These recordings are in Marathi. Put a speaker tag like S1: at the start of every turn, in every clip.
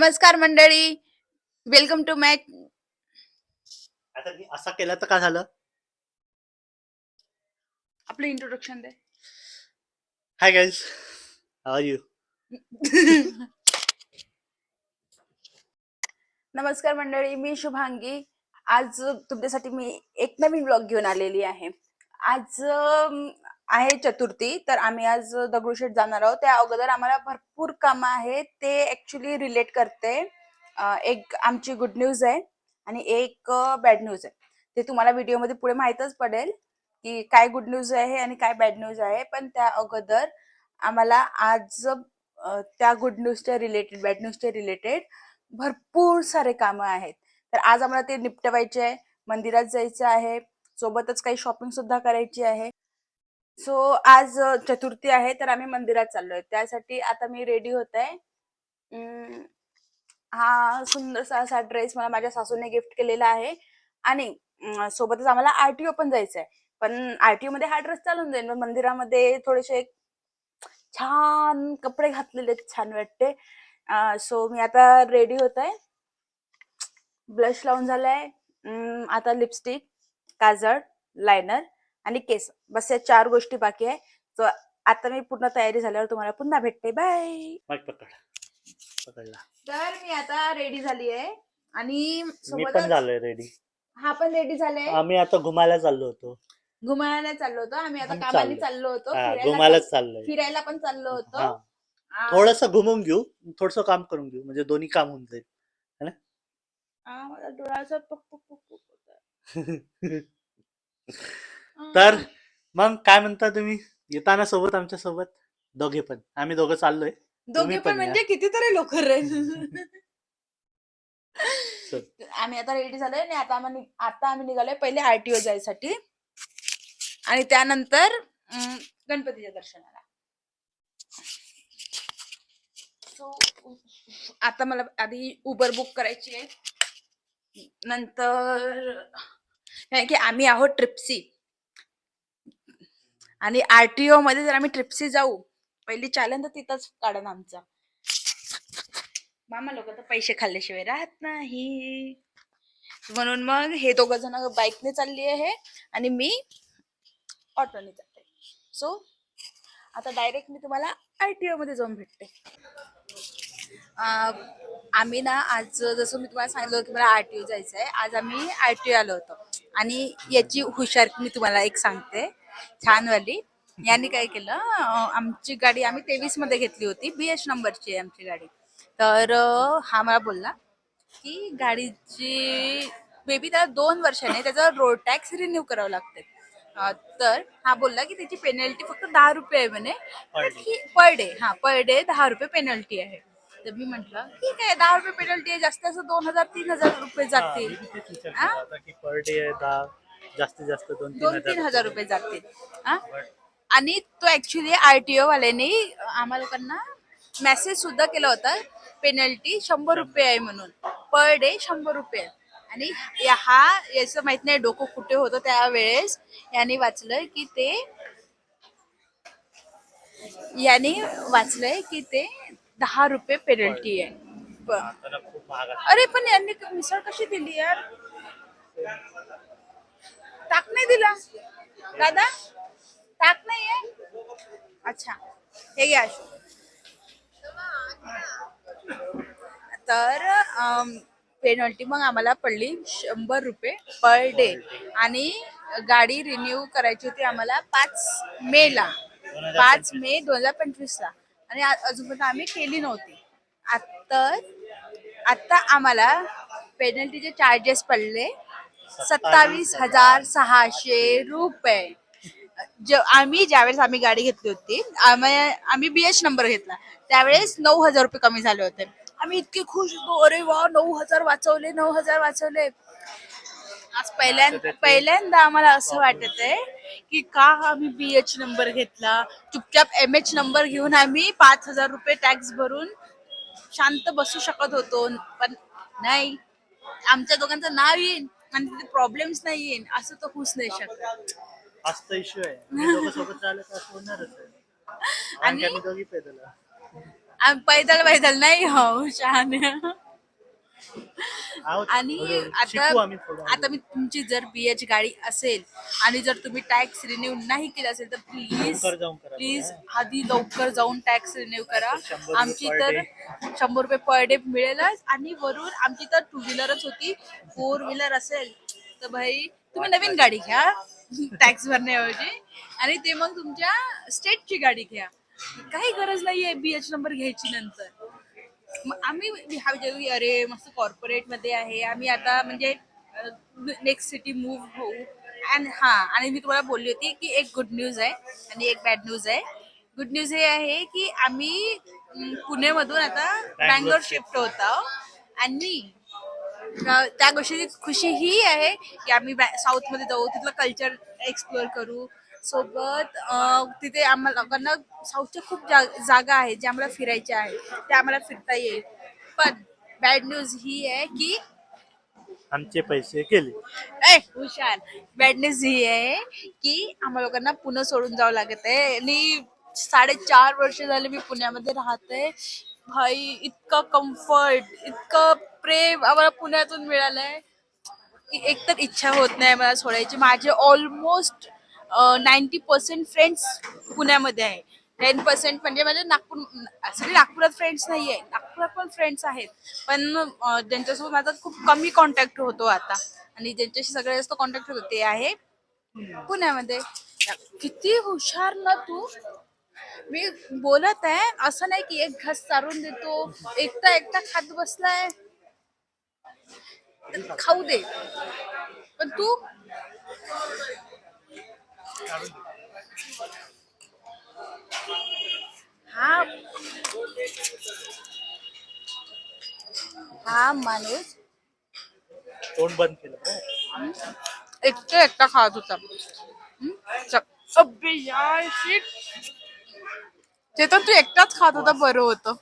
S1: नमस्कार मंडळी, वेलकम टू माय.
S2: आता मी असा केला तर काय झालं?
S1: आपलं introduction they.
S2: Hi guys, how are you?
S1: नमस्कार मंडळी, मी शुभांगी. आज तुमच्यासाठी मी एक नवीन ब्लॉग घेऊन आलेली आहे. आज आहे चतुर्थी, तर आम्ही आज दगडूशेठ जाणार आहोत. त्या अगोदर आम्हाला भरपूर कामं आहेत, ते ऍक्च्युली रिलेट करते. एक आमची गुड न्यूज आहे आणि एक बॅड न्यूज आहे. ते तुम्हाला व्हिडिओमध्ये पुढे माहीतच पडेल की काय गुड न्यूज आहे आणि काय बॅड न्यूज आहे. पण त्या अगोदर आम्हाला आज त्या गुड न्यूजच्या रिलेटेड, बॅड न्यूजच्या रिलेटेड भरपूर सारे कामं आहेत. तर आज आम्हाला ते निपटवायचे आहे. मंदिरात जायचं आहे, सोबतच काही शॉपिंग सुद्धा करायची आहे. सो आज चतुर्थी आहे, तर आम्ही मंदिरात चाललोय. त्यासाठी आता मी रेडी होत आहे. हा सुंदरसा असा ड्रेस मला माझ्या सासूने गिफ्ट केलेला आहे आणि सोबतच आम्हाला आरटीओ पण जायचं आहे. पण आरटीओ मध्ये हा ड्रेस चालून जाईल. मंदिरामध्ये थोडेसे छान कपडे घातलेले छान वाटते. सो मी आता रेडी होत आहे. ब्लश लावून झालाय. आता लिपस्टिक, काजळ, लायनर आणि केस, बस या 4 गोष्टी बाकी आहे. सो आता मी पूर्ण तयारी झाल्यावर तुम्हाला पुन्हा भेटते. बाय.
S2: पकडला.
S1: तर मी आता रेडी झाली आहे आणि
S2: मी पण झालोय रेडी.
S1: हा पण रेडी झालाय.
S2: आम्ही आता घुमायला चाललो होतो.
S1: घुमायला चाललो होतो आम्ही, आता कामाला चाललो होतो.
S2: घुमायलाच चाललोय.
S1: फिरायला पण चाललो होतो.
S2: थोडस घुमून घेऊ, थोडस काम करून घेऊ, म्हणजे दोन्ही काम होऊन जाईल.
S1: मला डोळ्याचा
S2: तर मग काय म्हणता तुम्ही? येताना सोबत आमच्या सोबत दोघे पण, आम्ही दोघं चाललोय.
S1: दोघे पण म्हणजे कितीतरी लोक आम्ही आता रेडी झालोय आणि आता आम्ही निघालोय पहिले आरटीओ जायसाठी आणि त्यानंतर गणपतीच्या दर्शनाला. सो आता मला आधी उबर बुक करायची आहे. नंतर की आम्ही आहोत ट्रिप्सी आणि आरटीओ मध्ये जर आम्ही ट्रिप्सी जाऊ, पहिली चालन तर तिथंच काढून आमचा मामा लोक तर पैसे खाल्ल्याशिवाय राहत नाही. म्हणून मग हे दोघं जण बाईकने चालली आहे आणि मी ऑटोने जाते. सो आता डायरेक्ट मी तुम्हाला आरटीओ मध्ये जाऊन भेटते. आम्ही ना आज जसं मी तुम्हाला सांगितलं होतं की मला आरटीओ जायचं आहे, आज आम्ही आरटीओ आलो होतो आणि याची हुशार मी तुम्हाला एक सांगते छानवाली. यांनी काय केलं, आमची गाडी आम्ही 23 मध्ये घेतली होती, BH नंबरची आहे आमची गाडी. तर हा मला बोलला की गाडीची बेबी त्याला 2 वर्षाने त्याचा रोड टॅक्स रिन्यू करावं लागते. तर हा बोलला की त्याची पेनल्टी फक्त 10 रुपये आहे म्हणे पर डे. पर डे 10 रुपये पेनल्टी आहे. तर मी म्हंटल ठीक आहे, 10 रुपये पेनल्टी आहे, जास्त असं 2000-3000 रुपये जातील.
S2: पर डे जास्तीत जास्त
S1: 2-3 हजार रुपये जातील. आणि तो ऍक्च्युली आरटीओ वाल्याने आम्हा लोकांना मेसेज सुद्धा केला होता, पेनल्टी 100 रुपये आहे म्हणून, पर डे 100 रुपये. आणि याचं माहित नाही डोकं कुठे होतं त्यावेळेस. याने वाचलंय की ते 10 रुपये पेनल्टी आहे. अरे पण यांनी मिसळ कशी दिली यार? ताक नाही दिला दादा, ताक नाहीये. अच्छा हे घ्या. तर पेनल्टी मग आम्हाला पडली 100 रुपये पर डे आणि गाडी रिन्यू करायची होती आम्हाला 5 मे 2025 ला आणि अजूनपर्यंत आम्ही केली नव्हती. आता आम्हाला पेनल्टीचे चार्जेस पडले 27,600 रुपये. ज्यावेळेस आम्ही गाडी घेतली होती, आम्ही BH नंबर घेतला त्यावेळेस 9,000 रुपये कमी झाले होते. आम्ही इतके खुश होतो, अरे वा 9,000 वाचवले. आज पहिल्यांदा आम्हाला असं वाटत आहे की का आम्ही BH नंबर घेतला. चुपचाप MH नंबर घेऊन आम्ही 5,000 रुपये टॅक्स भरून शांत बसू शकत होतो. पण नाही, आमच्या दोघांचं नाव येईल आणि तिथे प्रॉब्लेम्स नाही येईल असं तर होऊच नाही शकत.
S2: हाच इश्यू आहे. आणि
S1: पैदल पैदल नाही हो शहाणे.
S2: आहोत,
S1: आणि
S2: हळूहळू
S1: आता
S2: शिकू आम्ही थोडं
S1: आता मी तुमची जर BH गाडी असेल आणि जर तुम्ही टॅक्स रिन्यू नाही केला असेल तर प्लीज
S2: लवकर जाऊन करा
S1: प्लीज
S2: बरं.
S1: आधी लवकर जाऊन टॅक्स रिन्यू करा.
S2: 100
S1: आमची
S2: per
S1: तर
S2: day.
S1: 100 रुपये पर डे मिळेलच. आणि वरून आमची तर 2 व्हीलरच होती. 4 व्हीलर असेल तर भाई तुम्ही नवीन गाडी घ्या टॅक्स भरण्याऐवजी. आणि ते मग तुमच्या स्टेटची गाडी घ्या. काही गरज नाहीये BH नंबर घ्यायची नंतर. मग आम्ही हा विचार की अरे मस्त कॉर्पोरेट मध्ये आहे आम्ही आता म्हणजे नेक्स्ट सिटी मूव्ह होऊ. अँड आणि मी तुम्हाला बोलली होती की एक गुड न्यूज आहे आणि एक बॅड न्यूज आहे. गुड न्यूज हे आहे की आम्ही पुण्यामधून आता बँगलोर शिफ्ट होत आहोत. आणि त्या गोष्टीची खुशी ही आहे की आम्ही साऊथ मध्ये जाऊ तिथलं कल्चर एक्सप्लोअर करू. सोबत तिथे आम्हाला लोकांना साऊथच्या खूप जागा आहेत ज्या आम्हाला फिरायच्या आहेत त्या आम्हाला फिरता येईल. पण बॅड न्यूज ही आहे की
S2: आमचे पैसे गेले.
S1: हुशार. बॅड न्यूज ही आहे की आम्हाला लोकांना पुणे सोडून जावं लागत आहे. आणि 4.5 वर्ष झाले मी पुण्यामध्ये राहते. भाई इतकं कम्फर्ट इतकं प्रेम आम्हाला पुण्यातून मिळालंय की एकतर इच्छा होत नाही मला सोडायची. माझे ऑलमोस्ट 90% फ्रेंड्स पुण्यामध्ये आहे. 10% म्हणजे माझे सगळे नागपुरात फ्रेंड्स नाही आहे. नागपुरात पण फ्रेंड्स आहेत पण ज्यांच्यासोबत माझा खूप कमी कॉन्टॅक्ट होतो आता. आणि ज्यांच्याशी सगळ्यात जास्त कॉन्टॅक्ट होतो ते आहे पुण्यामध्ये. किती हुशार ना तू. मी बोलत आहे असं नाही की एक घास चारून देतो एकटा एकटा खात बसलाय. खाऊ दे पण तू हा हा माणूस
S2: तोंड बंद केलं.
S1: एकटा एकटा खात होता. अबे यार शिट. ते तर तू एकटाच खात होता बरं होतं.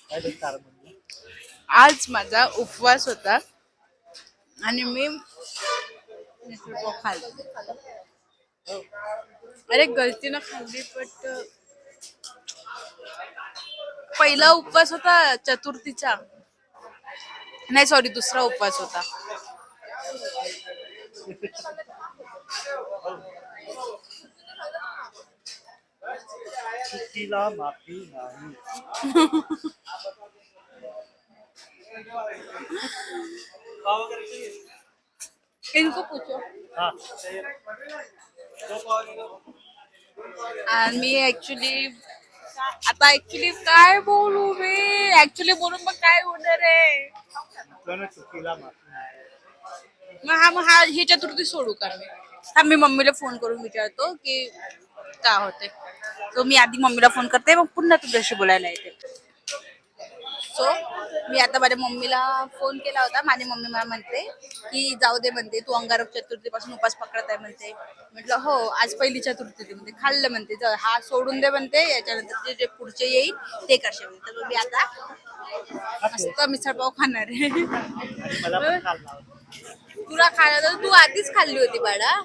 S2: काय ते कारण म्हणजे?
S1: आज माझा उपवास होता आणि मी खाल्लं. अरे गलतीनं खाल्ली बट पहिला उपवास होता चतुर्थीचा. नाही सॉरी दुसरा उपवास होता.
S2: चुकीला माफी नाही.
S1: इनको पूछो.
S2: हा
S1: आणि मी ऍक्च्युली काय बोलू मी ऍक्च्युली बोलून मग काय होणार आहे.
S2: चुकीला माफी नाही.
S1: मग ही चतुर्थी सोडू का मी. मी मम्मीला फोन करून विचारतो की काय होते. तो मी आधी मम्मीला फोन करते मग पुन्हा तुझ्याशी बोलायला येते. सो मी आता माझ्या मम्मीला फोन केला होता. माझी मम्मी मला म्हणते की जाऊ दे म्हणते तू अंगारक चतुर्थीपासून उपास पकडत आहे म्हणते. म्हटलं हो आज पहिली चतुर्थी म्हणते खाल्लं म्हणते हा सोडून दे म्हणते याच्यानंतर जे पुढचे येईल ते करशे म्हणते. तर मी आता मस्त मिसळपाव खाणार आहे.
S2: मला पण खाल्ला.
S1: तुला खायला तर तू आधीच खाल्ली होती बाळा.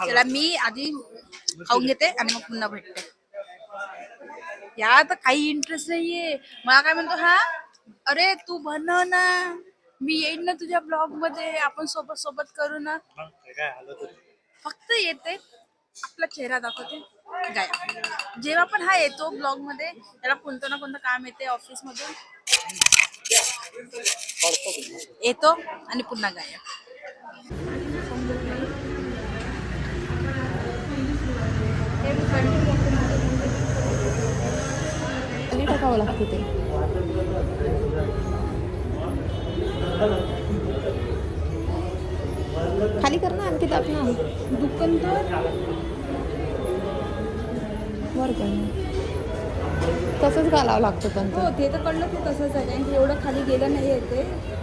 S1: त्याला मी आधी खाऊन घेते आणि मग पुन्हा भेटते. या तर काही इंटरेस्ट नाहीये. मला काय म्हणतो हा अरे तू बनव ना मी येईन ना तुझ्या ब्लॉग मध्ये आपण सोबत सोबत करू ना.
S2: काय हालत होती.
S1: फक्त येते आपला चेहरा दाखवते गायब. जेव्हा पण हा येतो ब्लॉग मध्ये त्याला कोणतं ना कोणतं काम येते ऑफिस मधून येतो आणि पुन्हा गायब.
S3: टाकावं लागतं ते. खाली कर ना आणखी ताप ना दुकान तर वर कर तसंच घालावं लागतं. पण
S1: हो ते तर कळलं की तसंच आहे कारण की एवढं खाली गेलं नाही आहे ते.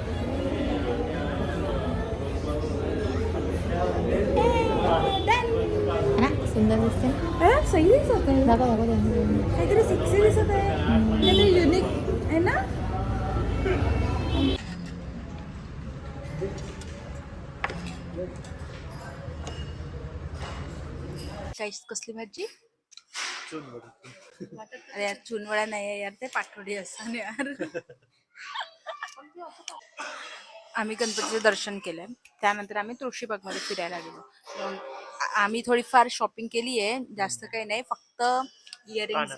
S3: सुंदर दिसते.
S1: सही दिसत आहे.
S3: दाखव
S1: काहीतरी सेक्सी दिसत आहे. काहीतरी युनिक आहे ना. काय कसली भाजी?
S2: चुनवडी.
S1: अरे यार चुनवडा नाही आहे यार, ते पाटवडी असं यार. आम्ही गणपतीचं दर्शन केलंय, त्यानंतर आम्ही तुळशीबागमध्ये फिरायला गेलो. मग आम्ही थोडीफार शॉपिंग केली आहे, जास्त काही नाही, फक्त इयरिंग्स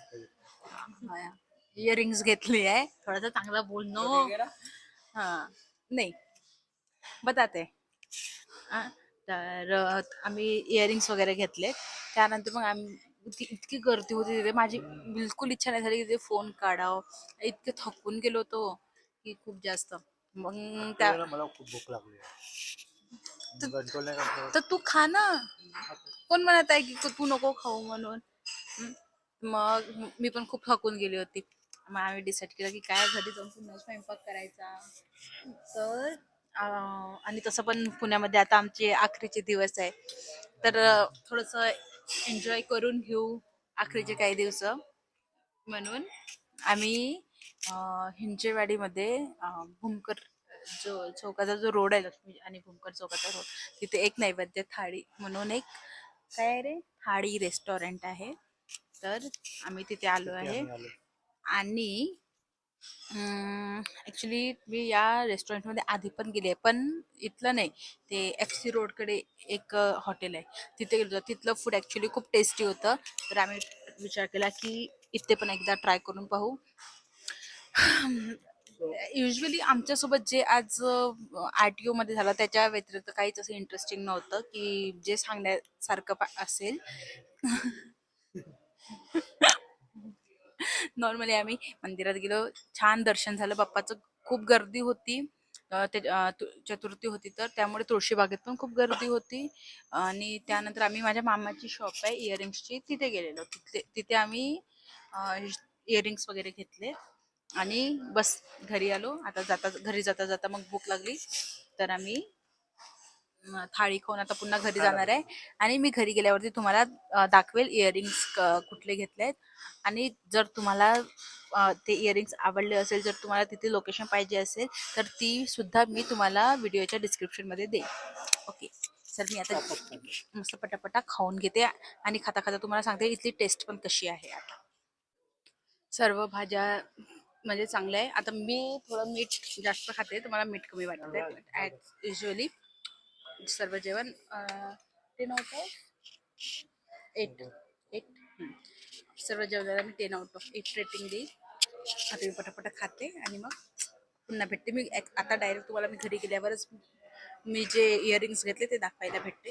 S1: इयरिंग्स घेतली आहे. थोडासा चांगला बोलणं हा नाही बताते. हा, तर आम्ही इयरिंग्स वगैरे घेतले. त्यानंतर मग आम्ही इतकी गर्दी होती तिथे, माझी बिलकुल इच्छा नाही झाली की तिथे फोन काढावं. इतके थकून गेलो होतो की खूप जास्त. मग त्या
S2: मला खूप भूक लागली.
S1: तर तू खा ना. कोण म्हणत आहे की तू नको खाऊ म्हणून? हं. मग मी पण खूप थकून गेली होती. मग आम्ही डिसाईड केलं की काय घरी जाऊन पुन्हा स्वयंपाक करायचा. तर आणि तसं पण पुण्यामध्ये आता आमचे अखेरचे दिवस आहे, तर थोडंसं एन्जॉय करून घेऊ अखेरचे काही दिवस. म्हणून आम्ही हिंजेवाडीमध्ये भूमकर जो चौकाचा जो रोड आहे, लक्ष्मी आणि भूमकर चौकाचा रोड, तिथे एक नैवेद्य थाळी म्हणून एक काय आहे रे, थाळी रेस्टॉरंट आहे. तर आम्ही तिथे आलो आहे. आणि ॲक्च्युली मी या रेस्टॉरंटमध्ये आधी पण गेली आहे, पण इथलं नाही, ते FC रोडकडे एक हॉटेल आहे, तिथे गेलो. तिथलं फूड ॲक्च्युली खूप टेस्टी होतं. तर आम्ही विचार केला की इथे पण एकदा ट्राय करून पाहू. युजली आमच्यासोबत जे आज RTO मध्ये झालं त्याच्या व्यतिरिक्त काहीच असं इंटरेस्टिंग नव्हतं की जे सांगण्यासारखं असेल. नॉर्मली आम्ही मंदिरात गेलो, छान दर्शन झालं बाप्पाचं. खूप गर्दी होती, चतुर्थी होती, तर त्यामुळे तुळशीबागेत पण खूप गर्दी होती. आणि त्यानंतर आम्ही माझ्या मामाची शॉप आहे इयरिंग्सची, तिथे गेलेलो. तिथे आम्ही इयरिंग्स वगैरे घेतले आणि बस घरी आलो. आता घरी जाता जाता मग भूक लागली, तर आम्ही थाळी खाऊन आता पुन्हा घरी जाणार आहे. आणि मी घरी गेल्यावरती तुम्हाला दाखवेल इयरिंग्स कुठले घेतले आहेत. आणि जर तुम्हाला ते इयरिंग्स आवडले असेल, जर तुम्हाला तिथे लोकेशन पाहिजे असेल, तर ती सुद्धा मी तुम्हाला व्हिडिओच्या डिस्क्रिप्शनमध्ये देईन. ओके, सर मी आता मस्त पटापटा खाऊन घेते आणि खाता खाता तुम्हाला सांगते इथली टेस्ट पण कशी आहे. आता सर्व भाज्या म्हणजे चांगल्या आहे. आता मी थोडं मीठ जास्त खाते, तुम्हाला मीठ कमी वाटतंय. ॲज युजली सर्व जेवण 10/8 सर्व जेवणाला मी 10/8 रेटिंग देईल. आता मी पटापट खाते आणि मग पुन्हा भेटते. मी आता डायरेक्ट तुम्हाला मी घरी गेल्यावरच मी जे इयरिंग्स घेतले ते दाखवायला भेटते.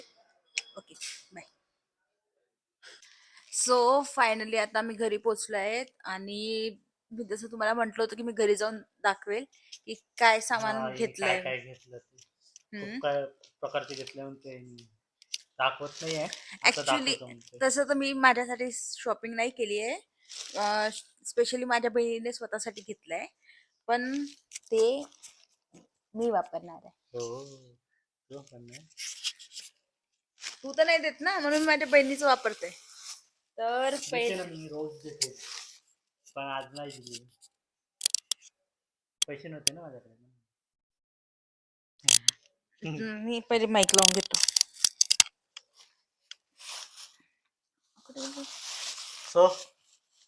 S1: Okay, bye. सो फायनली आता मी घरी पोचलो आहे आणि मी जसं तुम्हाला म्हटलं होतं की मी घरी जाऊन दाखवेल की काय सामान
S2: काय
S1: घेतलंय.
S2: काय घेतलं ते खूप काय प्रकारचे घेतले म्हणते, दाखवत नाही आहे. आता
S1: ऍक्च्युली
S2: दाखवतो म्हणते.
S1: तसं तर मी माझ्यासाठी शॉपिंग नाही केली आहे, स्पेशली माझ्या बहिणीने स्वतःसाठी घेतलंय, पण ते मी वापरणार आहे.
S2: हो पण नाही.
S1: तू तर नाही देत ना, म्हणून माझ्या बहिणीचं वापरते. तर
S2: देते ना मी, रोज देते, पण आज नाही दिली, पैसे नव्हते ना माझ्याकडे.
S1: मी पहिले माईक लावून घेतो.
S2: सो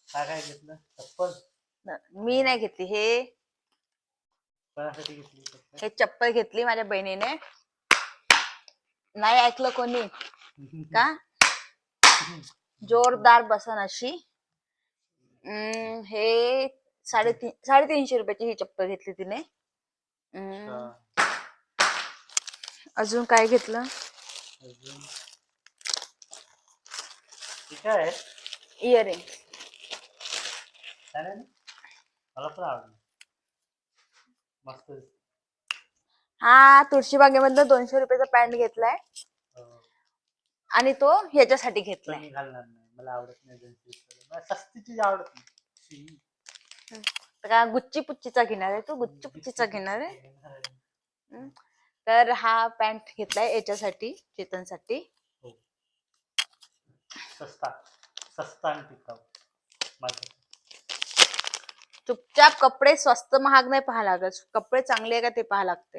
S2: काय काय घेतलं? चप्पल
S1: मी नाही घेतली, हे
S2: कोणासाठी घेतली चप्पल?
S1: हे चप्पल घेतली माझ्या बहिणीने. नाही ऐकलं कोणी का? जोरदार बसन अशी. हे 350 रुपयाची ही चप्पल घेतली तिने. अजून काय घेतलं?
S2: अजून ठीक आहे,
S1: इयरिंग.
S2: चालेल, मला पण आवडलं, मस्त.
S1: हा तुळशीबागेमधनं 200 रुपयाचा पॅन्ट घेतलाय आणि तो ह्याच्यासाठी घेतलाय.
S2: मी घालणार नाही, मला आवडत नाही मला सस्ती चीज आवडत नाही.
S1: तर का गुच्ची पुच्चीचा घेणार आहे तू? गुच्ची पुच्चीचा घेणार आहे? तर हा पॅन्ट घेतलाय याच्यासाठी, चेतनसाठी.
S2: सस्ता आणि टिकाऊ.
S1: चुपचाप कपडे स्वस्त महाग नाही पाहा लागत, कपडे चांगले आहे का ते पाहा लागते.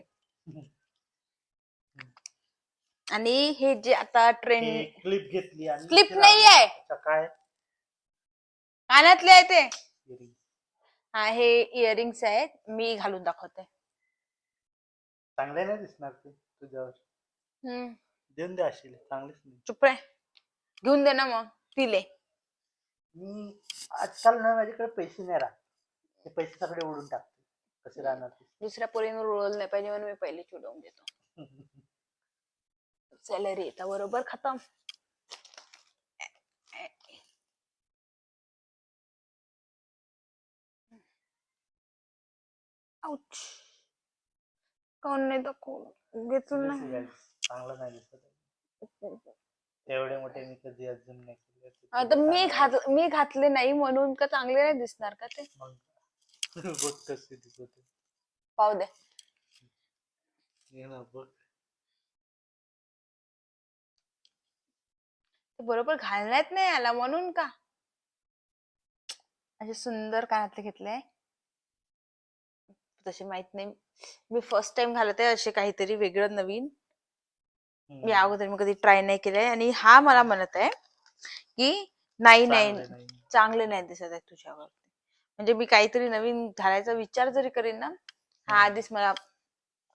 S1: आणि हे जे आता ट्रेंड
S2: क्लिप घेतली आणि
S1: क्लिप
S2: इथे
S1: नाही
S2: लावली.
S1: आहे,
S2: अच्छा, काय
S1: कानातले आहे ते.
S2: Earring.
S1: हा, हे इयरिंग्स आहेत, मी घालून दाखवते.
S2: चांगले नाही दिसणार ते तुझ्यावर.
S1: हम्म,
S2: देऊन दे अशी, चांगलेच नाही.
S1: चुप रे, घेऊन दे ना मग, तिले.
S2: मी आजकाल ना माझ्याकडे पैसे नाही राहत, ते पैसे सगळे उडून टाकते. कसे राहणार ते?
S1: दुसऱ्या पोरींवर उडवलं नाही पाहिजे म्हणून मी पहिले चिडवून देतो. सॅलरी येता बरोबर खतम. आउच. कोण नाही दाखवलं, घेतलं
S2: Seriously
S1: नाही.
S2: guys, चांगलं नाही दिसत. एवढे मोठे मी कधी अजून नाही केले.
S1: आता मी घातले नाही म्हणून का चांगले नाही दिसणार का ते?
S2: मग बघ कसे दिसत होते.
S1: पाहू दे.
S2: हे ना बघ.
S1: ते बरोबर घालण्यात नाही आला म्हणून का? असे सुंदर कानातले घेतले, तसे माहित नाही. मी फर्स्ट टाइम घालत आहे असे काहीतरी वेगळं नवीन. मी अगोदर कधी ट्राय नाही केलंय. आणि हा मला म्हणत आहे की नाही
S2: चांगले
S1: नाही
S2: नाही.
S1: चांगले नाही दिसत आहे तुझ्यावर. म्हणजे मी काहीतरी नवीन घालायचा विचार जरी करीन ना, हा आधीच मला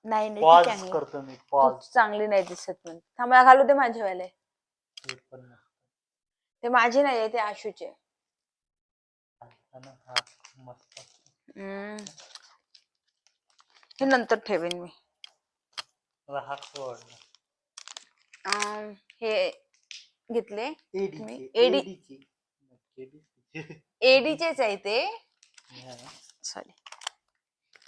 S1: नाही नाही ठीक
S2: पॉज
S1: आहे,
S2: करतो मी,
S1: तू
S2: पॉज.
S1: चांगली नाही दिसत म्हणून. थांबा घालू दे माझेवाले.
S2: हे पण नसतं.
S1: ते माझे नाही आहे, ते आशूचे.
S2: हा मस्त.
S1: हे नंतर ठेवेन मी.
S2: मला हा खूप आवडला.
S1: हे घेतले मी
S2: एडीचे.
S1: एडीचेच आहे ते. सॉरी,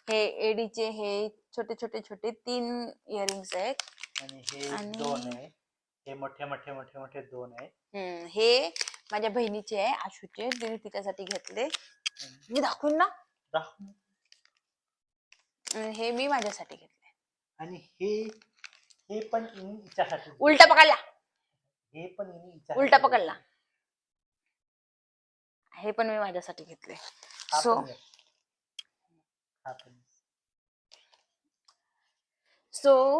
S1: हे एडीचे हे छोटे छोटे छोटे 3 इयरिंग्स आहेत.
S2: आणि हे 2 आहे. हे मोठे मोठे मोठे मोठे 2 आहे.
S1: हे माझ्या बहिणीचे आहे, आशूचे. तिने तिच्यासाठी घेतले. मी दाखवून ना. हे मी माझ्यासाठी घेतले.
S2: आणि हे पण हिच्यासाठी.
S1: उलटा पकडला.
S2: हे पण
S1: उलटा पकडला. हे पण मी माझ्यासाठी घेतले. सो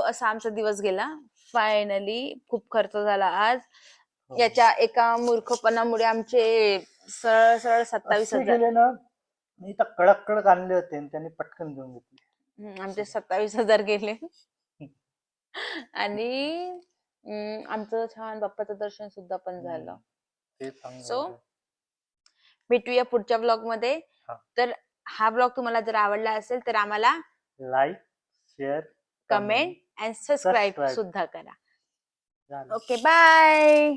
S1: असा आमचा दिवस गेला. फायनली खूप खर्च झाला आज. याच्या एका मूर्खपणामुळे आमचे सरळ सरळ 27,000
S2: गेले ना. मी तर कडक कडक आणले होते आणि त्यांनी पटकन घेऊन घेतले.
S1: आमचे 27,000 गेले. आणि आमचं छान बाप्पाचं दर्शन सुद्धा पण झालं. सो भेटूया पुढच्या ब्लॉग मध्ये. तर हा ब्लॉग तुम्हाला जर आवडला असेल तर आम्हाला
S2: like, share,
S1: comment and subscribe सुद्धा करा. Okay, bye.